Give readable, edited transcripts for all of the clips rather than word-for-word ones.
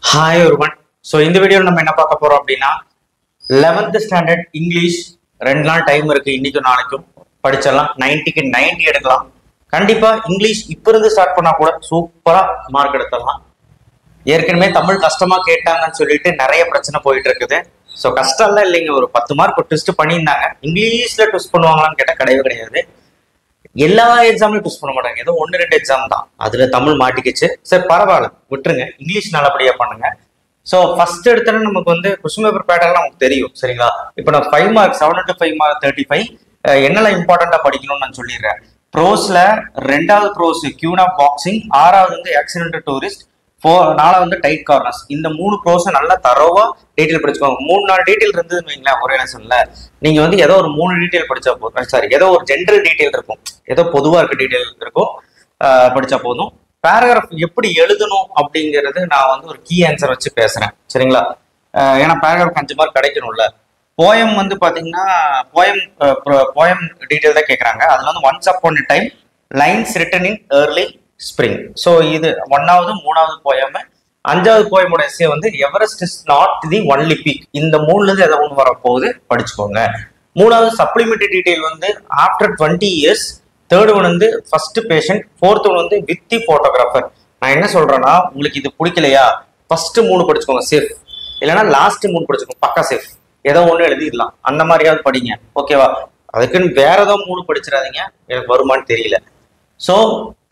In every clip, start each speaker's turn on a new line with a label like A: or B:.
A: Hi ஒருவன். So இந்த வீடியோவில் நம்ம என்ன பார்க்க போறோம் அப்படின்னா 11th ஸ்டாண்டர்ட் இங்கிலீஷ் 2 நாள் டைம் இருக்கு. இன்னைக்கும் நாளைக்கும் படிச்சிடலாம். 90க்கு 90 எடுக்கலாம். கண்டிப்பா இங்கிலீஷ் இப்ப இருந்து ஸ்டார்ட் பண்ணா கூட சூப்பரா மார்க் எடுத்துடலாம். ஏற்கனவே தமிழ் கஷ்டமா கேட்டாங்கன்னு சொல்லிட்டு நிறைய பிரச்சனை போயிட்டு இருக்குது. ஸோ கஷ்டம் எல்லாம் இல்லைங்க, ஒரு 10 மார்க் ட்விஸ்ட் பண்ணியிருந்தாங்க. இங்கிலீஷ்ல ட்விஸ்ட் பண்ணுவாங்களான்னு கேட்டால் கிடையவே கிடையாது. எல்லா எக்ஸாம்லையும் ட்விஸ்ட் பண்ண மாட்டாங்க, ஏதோ 1-2 எக்ஸாம் தான் அதுல தமிழ் மாட்டிக்கிச்சு. சரி பரவாயில்ல, விட்டுருங்க, இங்கிலீஷ் நல்லபடியா பண்ணுங்க. ஸோ ஃபர்ஸ்ட் எடுத்தோன்னா நமக்கு வந்து கொஸ்டின் பேப்பர் பேட்டர்லாம் நமக்கு தெரியும் சரிங்களா. இப்போ நான் 5 மார்க் 7 to 5 மார்க் 35 என்னெல்லாம் இம்பார்ட்டண்டா படிக்கணும்னு நான் சொல்லிடுறேன். ப்ரோஸ்ல 2வது ப்ரோஸ் கியூன் ஆஃப் பாக்ஸிங், 6வது வந்து ஆக்சிடென்ட் டூரிஸ்ட், 4வது வந்து டைட் கார்னர்ஸ். இந்த 3 ப்ரோஸை நல்லா தரோவா டீட்டெயில் படிச்சுக்கோங்க. 3-4 டீட்டெயில் இருந்ததுன்னு வைங்களேன் ஒரே லெசன்ல, நீங்க வந்து ஏதோ ஒரு 3 டீட்டெயில் படிச்சா போதும். சாரி, ஏதோ ஒரு ஜென்ரல் டீட்டெயில் இருக்கும், ஏதோ பொதுவா இருக்க டீட்டெயில் இருக்கும், படிச்சா போதும். பேராகிராஃப் எப்படி எழுதணும் அப்படிங்கிறது நான் வந்து ஒரு கீ ஆன்சர் வச்சு பேசுறேன் சரிங்களா. ஏன்னா பேராகிராஃப் 5 மார்க் கிடைக்கணும்ல. போயம் வந்து பாத்தீங்கன்னா போயம் டீட்டெயில் தான் கேட்கறாங்க. அதுல வந்து once upon a time lines written in early spring. So இது 1வது 3வது போயம். 5வது போயமோட எஸ்ஸே வந்து Everest is not the only peak. இந்த 3ல இருந்து எதை ஒன்று வரப்போகுது படிச்சுக்கோங்க. 3வது சப்ளிமெண்டரி டீட்டெயில் வந்து ஆஃப்டர் 20 years. 3rd ஒன் வந்து ஃபர்ஸ்ட் பேஷண்ட். 4th ஒன் வந்து வித் தி போட்டோகிராஃபர். நான் என்ன சொல்றேன்னா, உங்களுக்கு இது பிடிக்கலையா ஃபர்ஸ்ட் 3 படிச்சுக்கோங்க சேஃப், இல்லைன்னா லாஸ்ட் 3 படிச்சுக்கோங்க பக்கா சேஃப். ஏதோ ஒன்று எழுதிடலாம், அந்த மாதிரியாவது படிங்க ஓகேவா. அதுக்குன்னு வேற ஏதோ 3 படிச்சிடாதீங்க, எனக்கு வருமானு தெரியல. ஸோ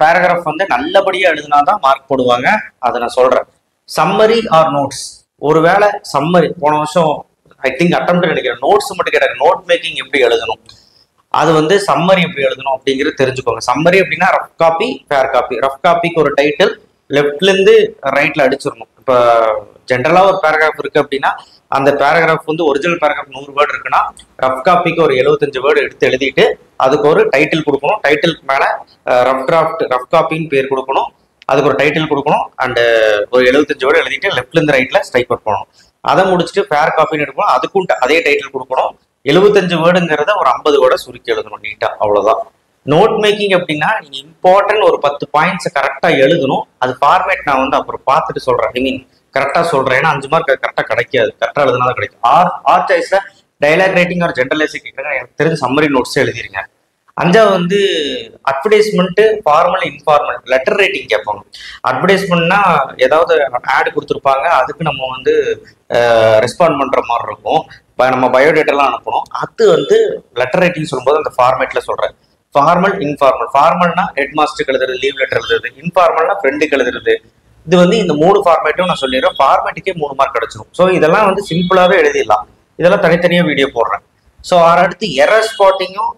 A: பேராகிராஃப் வந்து நல்லபடியா எழுதினாதான் மார்க் போடுவாங்க, அதை நான் சொல்றேன். Summary or notes. ஒருவேளை சம்மரி போன வருஷம் ஐ திங்க் அட்டெம்ப்ட் நினைக்கிறேன், நோட்ஸ் மட்டும் கேட்டாங்க. நோட் மேக்கிங் எப்படி எழுதணும், அது வந்து சம்மரி எப்படி எழுதணும் அப்படிங்கிறது தெரிஞ்சுக்கோங்க. சம்மரி அப்படின்னா rough copy fair copy. Rough காப்பிக்கு ஒரு டைட்டில் லெஃப்ட்ல இருந்து ரைட்ல அடிச்சிடணும். இப்போ ஜென்ரலா ஒரு பேராகிராஃப் இருக்கு அப்படின்னா அந்த பேராகிராஃப் வந்து ஒரிஜினல் பேராகிராஃப் 100 வேர்டு இருக்குன்னா ரஃப் காப்பிக்கு ஒரு 75 வேர்டு எடுத்து எழுதிட்டு அதுக்கு ஒரு டைட்டில் கொடுக்கணும். டைட்டிலுக்கு மேல ரஃப் காப்பின்னு பேர் கொடுக்கணும், அதுக்கு ஒரு டைட்டில் கொடுக்கணும், அண்ட் ஒரு 75 வேர்டு எழுதிட்டு லெஃப்ட்ல இருந்து ரைட்ல ஸ்ட்ரைக் அவுட் பண்ணணும். அதை முடிச்சுட்டு ஃபேர் காப்பின்னு எடுக்கணும், அதுக்கும் அதே டைட்டில் கொடுக்கணும். 75 வேர்டுங்கிறத ஒரு 50 வேர்டை சுருக்கி எழுதணும் நீட்டா, அவ்வளவுதான். நோட் மேக்கிங் அப்படின்னா நீங்க இம்பார்ட்டன்ட் ஒரு 10 பாயிண்ட்ஸ் கரெக்டா எழுதணும். அது ஃபார்மேட் நான் வந்து அப்புறம் பார்த்துட்டு சொல்றேன். ஐ மீன் கரெக்டா சொல்றேன், ஏன்னா 5 மார்க் கரெக்டா கிடைக்காது, கரெக்டா எழுதுனாதான் கிடைக்கும். ஆர் சாய்ஸ்ல டைலாக் ரைட்டிங் ஒரு ஜென்ரல் எஸ்ஸே கேட்குறாங்க, எனக்கு தெரிஞ்ச சம்மரி நோட்ஸ் எழுதிருங்க. 5வது வந்து advertisement, formal informal. Letter writing கேட்பாங்க. அட்வர்டைஸ்மெண்ட்னா ஏதாவது ஆட் கொடுத்துருப்பாங்க, அதுக்கு நம்ம வந்து ரெஸ்பாண்ட் பண்ற மாதிரி இருக்கும். நம்ம பயோடேட்டாலாம் அனுப்பணும். அது வந்து லெட்டர் ரைட்டிங் சொல்லும்போது அந்த ஃபார்மேட்ல சொல்றேன். Formal informal. ஃபார்மல்னா ஹெட் மாஸ்டருக்கு எழுதுறது, லீவ் லெட்டர் எழுதுறது. இன்ஃபார்மல்னா ஃப்ரெண்டுக்கு எழுதுறது. இது வந்து இந்த 3 ஃபார்மேட்டும் நான் சொல்லிடுறேன். ஃபார்மேட்டுக்கே 3 மார்க் கிடைச்சிடும். ஸோ இதெல்லாம் வந்து சிம்பிளாவே எழுதிடலாம். இதெல்லாம் தனித்தனியா வீடியோ போடுறேன். ஸோ அடுத்து எரர் ஸ்பாட்டிங்கும்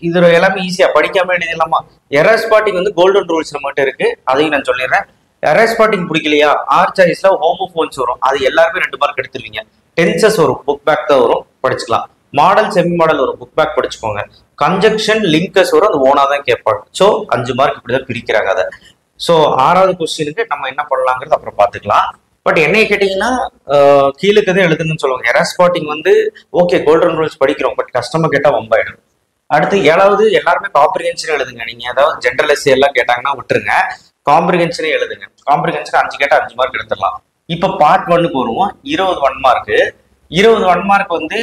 A: இது எல்லாமே ஈஸியா படிக்காம எழுதிடலாமா. எரர் ஸ்பாட்டிங் வந்து கோல்டன் ரூல்ஸ்ல மட்டும் இருக்கு, அதையும் நான் சொல்லிடுறேன். எரர் ஸ்பாட்டிங் பிடிக்கலையா, ஆர் சாய்ஸ்ல ஹோமோஃபோன்ஸ் வரும், அது எல்லாருமே 2 மார்க் எடுத்துருவீங்க. டென்சஸ் வரும், புக் பேக் தான் வரும், படிச்சுக்கலாம். மாடல் செமி மாடல் வரும், புக் பேக் படிச்சுக்கோங்க. கன்ஜெக்ஷன் லிங்கஸ் வரும், அது ஓனா தான் கேட்பாங்க. ஸோ 5 மார்க் இப்படிதான் பிரிக்கிறாங்க அதை. ஸோ 6வது கொஸ்டினுக்கு நம்ம என்ன பண்ணலாங்கிறது அப்புறம் பார்த்துக்கலாம். பட் என்னைய கேட்டீங்கன்னா கீழுக்கு தான் எழுதுன்னு சொல்லுவாங்க. எரர் ஸ்பாட்டிங் வந்து ஓகே கோல்டன் ரூல்ஸ் படிக்கிறோம், பட் கஸ்டமர் கேட்டா வம்பாயிடும். அடுத்து 7வது எல்லாருமே காம்ப்ரிஹென்ஷன் எழுதுங்க. நீங்க ஏதாவது ஜென்ரல் எஸ்ஸே எல்லாம் கேட்டாங்கன்னா விட்டுருங்க, காம்ப்ரிஹென்ஷனே எழுதுங்க. காம்ப்ரிஹென்ஷன் 5 கேட்டா 5 மார்க் எடுத்துடலாம். இப்ப பார்ட் 1க்கு வருவோம். 20 1 மார்க். 20 1 மார்க் வந்து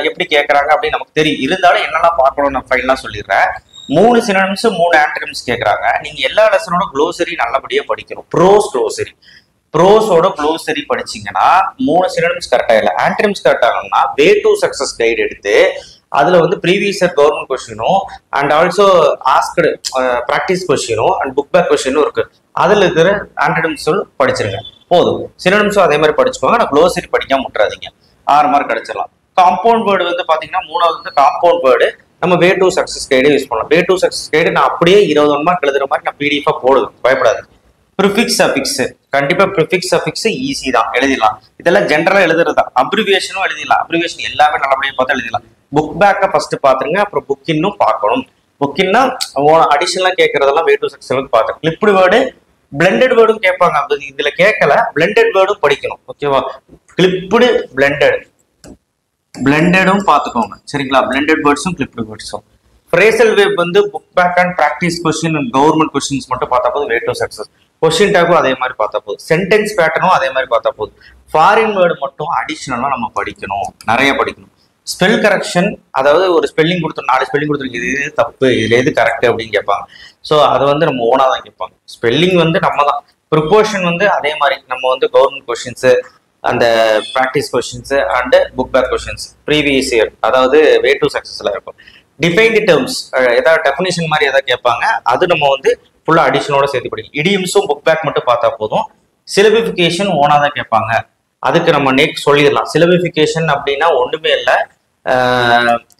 A: எப்படி கேட்கறாங்க அப்படின்னு நமக்கு தெரியும். இருந்தாலும் என்னெல்லாம் பார்க்கணும் நான் ஃபைனலா சொல்லிடுறேன். 3 சினோனிம்ஸ் 3 ஆன்டனிம்ஸ் கேட்கறாங்க. நீங்க எல்லா லெசனோட க்ளோசரி நல்லபடியா படிக்கணும். ப்ரோஸோட க்ளோசரி படிச்சீங்கன்னா 3 சினோனிம்ஸ் கரெக்டா இல்லை, ஆன்டனிம்ஸ் கரெக்டாகணும்னா வே டு சக்சஸ் கைடு எடுத்து அதுல வந்து ப்ரீவியஸ் இயர் கவர்மெண்ட் கொஸ்டினும் அண்ட் ஆல்சோ ஆஸ்க்டு ப்ராக்டிஸ் கொஸ்டினும் அண்ட் புக் பேக் கொஸ்டினும் இருக்கு. அதுல இருக்கிற ஆன்டனிம்ஸ் படிச்சிருங்க போதும். சினோனிம்ஸும் அதே மாதிரி படிச்சுக்கோங்க. நான் க்ளோசரி படிக்காம விட்டுறாதீங்க, 6 மார்க் கிடைச்சிடலாம். காம்பவுண்ட் வேர்டு வந்து பாத்தீங்கன்னா 3வது வந்து காம்பவுண்ட் வேர்டு நம்ம way to success guide use பண்ணலாம். வே டு சக்சஸ் கைடு நான் அப்படியே 21 மார்க் எழுதுற மாதிரி நான் பிடிஎஃபா போடுவேன், பயப்படாது. ப்ரிஃபிக்ஸ் அஃபிக்ஸ் கண்டிப்பா ப்ரிஃபிக்ஸ் அஃபிக்ஸ் ஈஸி தான், எழுதிடலாம். இதெல்லாம் ஜென்ரலா எழுதுறது தான். அப்ரிவியேஷனும் எழுதிடலாம். அப்ரிவியேஷன் எல்லாமே நல்லபடியா பார்த்தா எழுதிடலாம். புக் பேக்கை ஃபர்ஸ்ட் பாத்துருங்க, அப்புறம் புக் இன்னும் பார்க்கணும். புக் இன்னா அடிஷனலா கேட்கறதெல்லாம் வே டு சக்சஸ் பார்த்து. கிளிப்டு வேர்டு பிளெண்டட் வேர்டும் கேட்பாங்க, அது இதுல கேட்கல. பிளெண்டட் வேர்டும் படிக்கணும் ஓகேவா. கிளிப்டு பிளெண்டடும் பார்த்துக்கோங்க சரிங்களா. பிளெண்டட் வேர்ட்ஸும் கிளிப்டு வேர்ட்ஸும். ஃப்ரேசல் வேப் வந்து book back and practice question and government questions மட்டும் பார்த்தா போது வே டு சக்சஸ். கொஸ்டின் டேக்கும் அதே மாதிரி பார்த்தா போதும், சென்டென்ஸ் பேட்டர்னும் அதே மாதிரி பார்த்தா போதும். ஃபாரின் வேர்டு மட்டும் அடிஷ்னலாக நம்ம படிக்கணும், நிறைய படிக்கணும். ஸ்பெல் கரெக்ஷன், அதாவது ஒரு ஸ்பெல்லிங் கொடுத்தோம், 4 ஸ்பெல்லிங் கொடுத்துருக்கு, இது எது தப்பு இதுல எது கரெக்ட் அப்படின்னு கேட்பாங்க. ஸோ அதை வந்து நம்ம ஓனா தான் கேட்பாங்க. ஸ்பெல்லிங் வந்து நம்ம தான், ப்ரிப்போர்ஷன் வந்து அதே மாதிரி நம்ம வந்து கவர்மெண்ட் கொஸ்டின்ஸு, அந்த practice questions and book back questions previous year, அதாவது வே டு சக்ஸஸ்ல இருக்கும். டிஃபைன்டு டேர்ம்ஸ், ஏதாவது டெஃபினிஷன் மாதிரி எதாவது கேட்பாங்க, அது நம்ம வந்து ஃபுல்லாக அடிஷனோட சேர்த்து படிக்கும். இடியம்ஸும் புக் பேக் மட்டும் பார்த்தா போதும். சிலபிஃபிகேஷன் ஓனா தான் கேட்பாங்க, அதுக்கு நம்ம சொல்லிடலாம். சிலபிஃபிகேஷன் அப்படின்னா ஒன்றுமே இல்லை,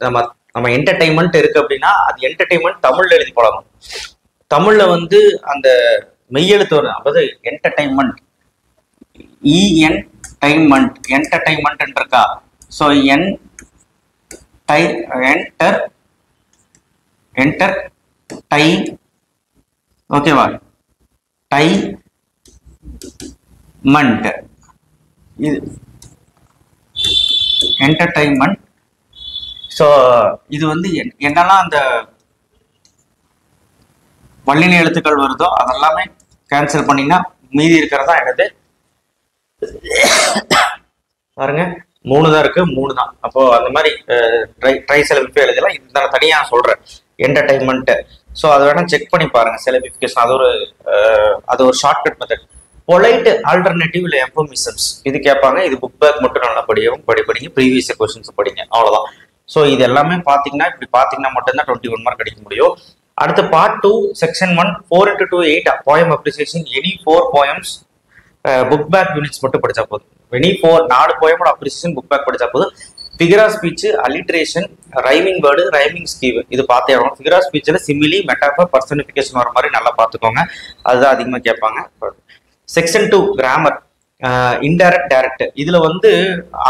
A: நம்ம நம்ம என்டர்டைன்மெண்ட் இருக்கு அப்படின்னா அது என்டர்டைன்மெண்ட் தமிழ்ல எழுதி போடணும். தமிழ்ல வந்து அந்த மெய்யெழுத்து வரும், அதாவது என்டர்டைன்மெண்ட், இஎன்டைன்மெண்ட், என்டர்டைன்மெண்ட் இருக்கா. ஸோ என்டர் டை, ஓகேவா, டை மண்ட், இது என்டர்டைன்மெண்ட். ஸோ இது வந்து என்னெல்லாம் அந்த வல்லின எழுத்துக்கள் வருதோ அதெல்லாமே கேன்சல் பண்ணீங்கன்னா மீதி இருக்கிறதா என்னது பாருங்க, 3 தான் இருக்கு, 3 தான். அப்போ அந்த மாதிரி ட்ரை சிலபிஃபை எழுதலாம். இது நான் தனியாக சொல்றேன், என்டர்டைன்மெண்ட். ஸோ அதை வேணா செக் பண்ணி பாருங்க சிலபிஃபிகேஷன், அது ஒரு ஷார்ட்கட் மெத்தட். பொலைட் ஆல்டர்னேட்டிவ் இல்லை எஃபமிசம்ஸ் இது கேட்பாங்க. இது புக் பேக் மட்டும் நல்லா படிங்க, ப்ரீவியஸ் கொஸ்டின்ஸ் படிங்க, அவ்வளோதான். ஸோ இது எல்லாமே பார்த்தீங்கன்னா இப்படி பார்த்தீங்கன்னா மட்டும்தான் 21 மார்க் அடிக்க முடியும். அடுத்து part 2 section 1 4x2 8 poem appreciation, any 4 poems book back units மட்டும் படிச்சா போதும். எனி 4 போயமோட அப்ரிசியேஷன் புக் பேக் படிச்சா போதும். Figure of speech, alliteration, rhyming word, rhyming scheme இது பார்த்தே ஆகணும். ஃபிகர் ஆஃப் ஸ்பீச்சில் சிமிலி, மெட்டாஃபர், பர்சனிஃபிகேஷன் வர மாதிரி நல்லா பார்த்துக்கோங்க, அதுதான் அதிகமாக கேட்பாங்க. செக்ஷன் 2 கிராமர், இன்டைரக்ட் டைரக்ட், இதுல வந்து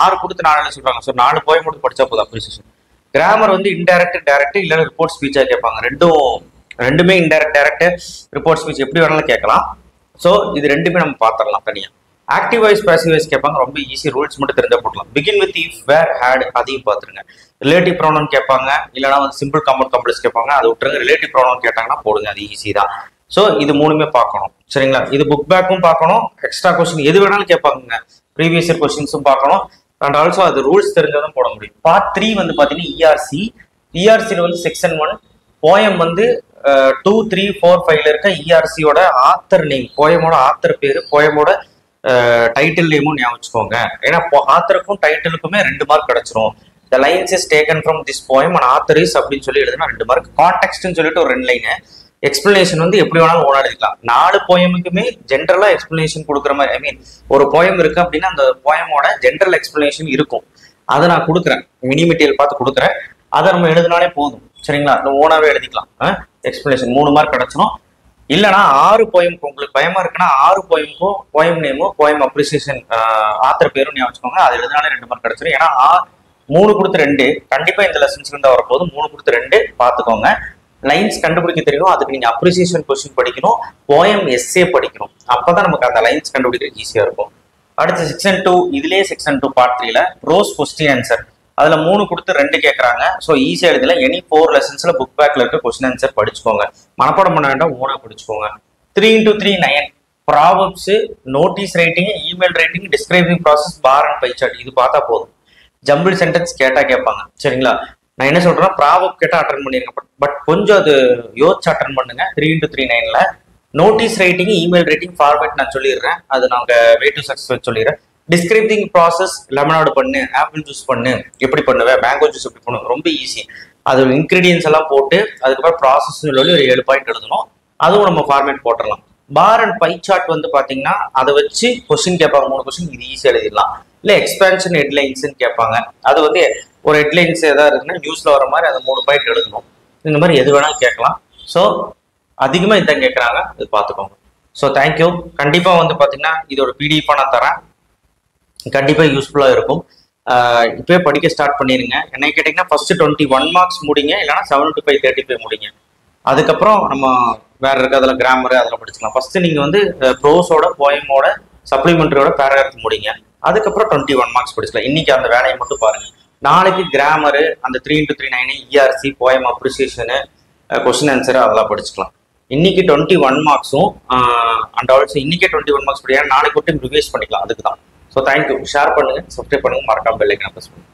A: 6 கொடுத்து 4 சொல்றாங்க. ஸோ 4 போய் மட்டும் படிச்சா போதும் அப்ரிசியேஷன். கிராமர் வந்து இன்டைரக்ட் டைரக்ட் இல்லைன்னா ரிப்போர்ட் ஸ்பீச்சா கேட்பாங்க. ரெண்டுமே இன்டைரக்ட் டைரக்ட் ரிப்போர்ட் ஸ்பீச் எப்படி வேணாலும் கேட்கலாம். ஸோ இது ரெண்டுமே நம்ம பார்த்துடலாம் தனியாக. ஆக்டிவ் வாய்ஸ் பாசிவ் வாய்ஸ் கேட்பாங்க, ரொம்ப ஈஸி, ரூல்ஸ் மட்டும் தெரிஞ்சா போடலாம். Begin with if, where, had அதையும் பார்த்துருங்க. ரிலேட்டிவ் ப்ரோனவுன் கேட்பாங்க, இல்லைனா வந்து சிம்பிள் காம்பவுண்ட் காம்ப்ளெக்ஸ் கேட்பாங்க, அதை விட்டுருங்க. ரிலேட்டிவ் ப்ரோனவுன் கேட்டாங்கன்னா போடுங்க, அது ஈஸி தான். ஸோ இது 3மே பார்க்கணும், சரிங்களா. இது புக் பேக்கும் பார்க்கணும், எக்ஸ்ட்ரா கொஸ்டின் எது வேணாலும் கேட்பாங்க, ப்ரீவியஸ் இயர் கொஸ்டின்ஸும் பார்க்கணும், அண்ட் ஆல்சோ அது ரூல்ஸ் தெரிஞ்சதும் போட முடியும். பார்ட் 3 வந்து பார்த்தீங்கன்னா இஆர்சியில் வந்து செக்ஷன் 1 போயம் வந்து 2, 3, 4, 5 இருக்க இஆர்சியோட ஆத்தர் நேம், போயமோட ஆத்தர் பேரு, போயமோட டைட்டில் நேமும் ஞாபகம் வச்சுக்கோங்க. ஏன்னா ஆத்தருக்கும் டைட்டிலுக்குமே 2 மார்க் கிடைச்சிரும். The lines is taken from this poem and author is அப்படின்னு சொல்லி எழுதுனா 2 மார்க். கான்டெக்ட்னு சொல்லிட்டு ஒரு 2 லைனு. எக்ஸ்பிளனேஷன் வந்து எப்படி வேணாலும் ஓனா எழுதிக்கலாம். 4 போயமுக்குமே ஜென்ரலா எக்ஸ்பிளனேஷன் கொடுக்குற மாதிரி, ஐ மீன் ஒரு போயம் இருக்கு அப்படின்னா அந்த போயமோட ஜென்ரல் எக்ஸ்பிளனேஷன் இருக்கும், அதை நான் கொடுக்குறேன், மினி மெட்டீரியல் பார்த்து கொடுக்குறேன், அதை நம்ம எழுதினாலே போதும், சரிங்களா. ஓனாவே எழுதிக்கலாம். எக்ஸ்பிளனேஷன் 3 மார்க் கிடைச்சிடும். இல்லைனா 6 போயம், உங்களுக்கு பயமா இருக்குன்னா 6 போயமுக்கும் போயம் நேமும் போயம் அப்ரிசியேஷன் ஆத்தர் பேரும் ஞாபகம் வச்சுக்கோங்க, அது எழுதினாலே 2 மார்க் கிடைச்சிடும். ஏன்னா 3 கொடுத்து 2 கண்டிப்பா இந்த லெசன்ஸ்ல இருந்தா வரப்போது. 3 கொடுத்து 2 பார்த்துக்கோங்க. லைன்ஸ் கண்டுபிடிக்க தெரியணும், அதுக்கு நீங்க அப்ரிசியேஷன் கொஸ்டின் படிக்கணும், போயம் எஸ்ஏ படிக்கணும், அப்பதான் நமக்கு அந்த லைன்ஸ் கண்டுபிடிக்க ஈஸியா இருக்கும். அடுத்து செக்ஷன் 2, இதுலயே செக்ஷன் 2 பார்ட் 3ல ப்ரோஸ் கொஸ்டின் ஆன்சர், அதுல 3 கொடுத்து 2 கேட்கறாங்க. ஸோ ஈஸியா எழுதல. எனி 4 லெசன்ஸ்ல புக் பேக்ல இருக்க கொஸ்டின் ஆன்சர் படிச்சுக்கோங்க, மனப்பாடம் பண்ண வேண்டாம், ஓனா படிச்சுக்கோங்க. 3x3 9 proverbs, notice writing, email writing, describing process, bar and pie chart இது பார்த்தா போதும். ஜம்பிள் சென்டென்ஸ் கேட்டா கேட்பாங்க, சரிங்களா. நான் என்ன சொல்றேன்னா ப்ராவப் கேட்டா அட்டன் பண்ணிருங்க, பட் கொஞ்சம் அது யோசிச்சு அட்டன் பண்ணுங்க. 3x3 9ல notice writing, email writing format நான் சொல்லிடுறேன், அது நாங்க வே டு சக்சஸ் சொல்லிடுறேன். டிஸ்கிரைபிங் ப்ராசஸ், லெமனாடு பண்ணு, ஆப்பிள் ஜூஸ் பண்ணு, எப்படி பண்ணுவேன், மேங்கோ ஜூஸ் எப்படி பண்ணுவேன், ரொம்ப ஈஸி. அது இன்கிரீடியன்ஸ் எல்லாம் போட்டு அதுக்கப்புறம் ப்ராசஸ் சொல்லி ஒரு 7 பாயிண்ட் எழுதணும், அதுவும் நம்ம ஃபார்மேட் போட்டுடலாம். பார் அண்ட் பை சார்ட் வந்து பாத்தீங்கன்னா அதை வச்சு கொஸ்டின் கேட்பாங்க, 3 கொஸ்டின், இது ஈஸியா எழுதிடலாம். இல்ல எக்ஸ்பேன்ஷன் ஹெட்லைன்ஸ் கேட்பாங்க, அது வந்து ஒரு ஹெட்லைன்ஸ் ஏதாவது இருக்குன்னா நியூஸ்ல வர மாதிரி அதை 3 பாயிண்ட் எழுதணும். இந்த மாதிரி எது வேணாலும் கேட்கலாம். ஸோ அதிகமாக இதான் கேட்குறாங்க, இது பார்த்துக்கோங்க. So thank you. கண்டிப்பாக வந்து பார்த்தீங்கன்னா இதோட பிடிஎஃபாக நான் தரேன், கண்டிப்பாக யூஸ்ஃபுல்லாக இருக்கும். இப்போயே படிக்க ஸ்டார்ட் பண்ணிடுங்க. என்ன கேட்டிங்கன்னா ஃபர்ஸ்ட் 21 மார்க்ஸ் முடிங்க, இல்லைனா 7 to 5 35 முடிங்க. அதுக்கப்புறம் நம்ம வேற இருக்க அதில் கிராமர் அதில் படிச்சுக்கலாம். ஃபர்ஸ்ட் நீங்கள் வந்து ப்ரோஸோட, போயமோட, சப்ளிமெண்ட்ரியோட பேராகிராஃப் முடிங்க, அதுக்கப்புறம் 21 மார்க்ஸ் படிச்சுக்கலாம். இன்னைக்கு அந்த வேலையை மட்டும் பாருங்க. நாளைக்கு கிராமரு, அந்த 3x3 9 இஆர்சி, போயம் அப்ரிசியேஷனு, கொஸ்டின் ஆன்சரு அதெல்லாம் படிச்சுக்கலாம். இன்னைக்கு 21 மார்க்ஸும் அண்ட் ஆல்சோ இன்னைக்கே 21 மார்க்ஸ் படியா நாளைக்கு விட்டு ரிவைஸ் பண்ணிக்கலாம். அதுக்கு தான். So thank you. ஷேர் பண்ணுங்க, சப்ஸ்கிரைப் பண்ணுங்க, மறக்காம பெல் ஐக்கான ப்ரெஸ் பண்ணுங்க.